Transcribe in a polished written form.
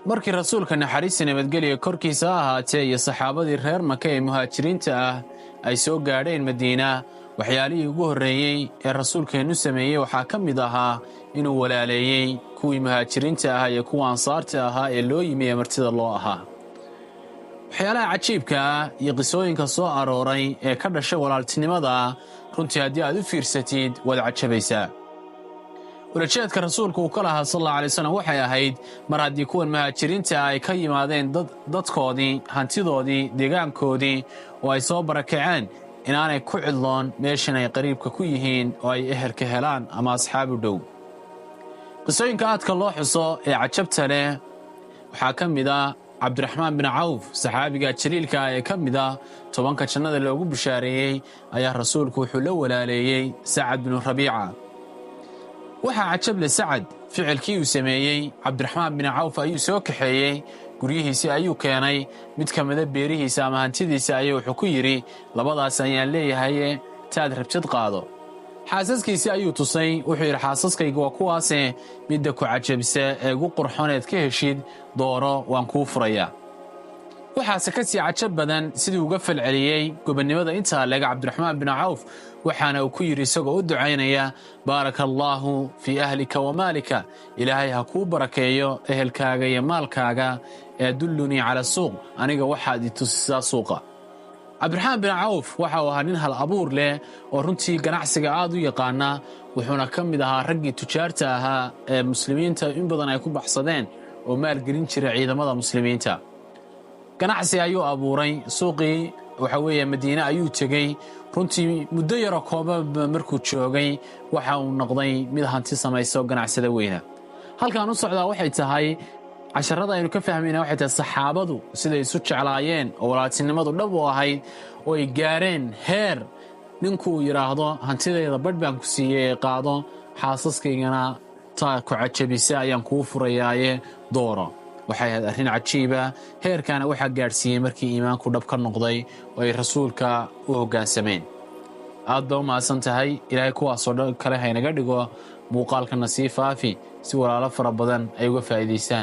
markii rasuulka naxariista nabadgelyo korkiisa ahaatee iyo saxaabadii reer Maka ee muhaajiriinta ah ay soo gaadheen Madiina waxyaalihii ugu horreeyay ee rasuulkeenu sameeyay waxaa ka mid ahaa inuu walaaleeyay kuwii muhaajiriinta ah iyo kuwa ansaarta ahaa ee loo yimi martida loo ahaa. waxyaalaha cajiibka ah iyo qisooyinka soo arooray ee ka dhashay walaaltinimada runtii haddii aad u fiirsatid waad cajabaysaa. walajeedka rasuulku uu ka lahaa sallallahu alayhi wasallam waxay ahayd mar haddii kuwan muhaajiriinta ay ka yimaadeen dadkoodii hantidoodii deegaankoodii oo ay soo barakaceen inaanay ku cidloon meeshan ay qariibka ku yihiin oo ay ehelka helaan ama asxaab u dhow. qisooyinka aadka loo xuso ee cajabta leh waxaa ka mid ah cabdiraxmaan bin cawf saxaabiga jaliilka ee ka mid ah 10 jannada loogu bishaareeyey ayaa rasuulku wuxuu la walaaleeyey sacad bin rabiica. waxaa cajab leh sacad ficilkii uu sameeyey cabdiraxmaan bin cawf ayuu soo kaxeeyey guryihiisii ayuu keenay mid ka mida beerihiisa ama hantidiisa ayuu wuxuu ku yidhi labadaas ayaan leeyahaye taad rabjad qaado. xaasaskiisii ayuu tusay wuxuu yidhi xaasaskayga waa kuwaase midda ku cajabisa ee ugu qurxoneed ka heshid dooro waan kuu furayaa. waxaase ka sii cajab badan sidii uga falceliyey gobonnimada intaa leega cabdiraxmaan bin cawf waxaana uu ku yidhi isagoo u ducaynaya baaraka allaahu fii ahlika wa maalika ilaahay ha kuu barakeeyo ehelkaaga iyo maalkaaga ee dullunii cala suuq aniga waxaad i tusisaa suuqa. cabdiraxmaan bin cawf waxa uu ahaa nin hal abuur leh oo runtii ganacsiga aad u yaqaana wuxuuna ka mid ahaa raggii tujaarta ahaa ee muslimiinta in badan ay ku baxsadeen oo maalgelin jiray ciidamada muslimiinta. ganacsi ayuu abuuray suuqii waxa weeye Madiina ayuu tegey runtii muddo yar kooban markuu joogay waxa uu noqday mid hanti samayso ganacsada weyna. halkaan u socdaa waxay tahay casharada aynu ka fahmayna waxay tahay saxaabadu siday isu jeclaayeen oo walaaltinimadu dhab u ahayd oo ay gaareen heer ninku yiraahdo hantideeda badh baan ku siiyay qaado xaasaskaygana taa ku cajabisa ayaan kuu furayaaye dooro. waxay ahayd arrin cajiiba heerkaana waxaa gaadhsiiyey markii iimaanku dhab ka noqday oo ay rasuulka u hoggaansameen. aad baa u mahadsan tahay. ilaahay kuwaasoo dhan kale haynaga dhigo muuqaalkana sii faafi si walaalo fara badan ay uga faa'iidaystaan.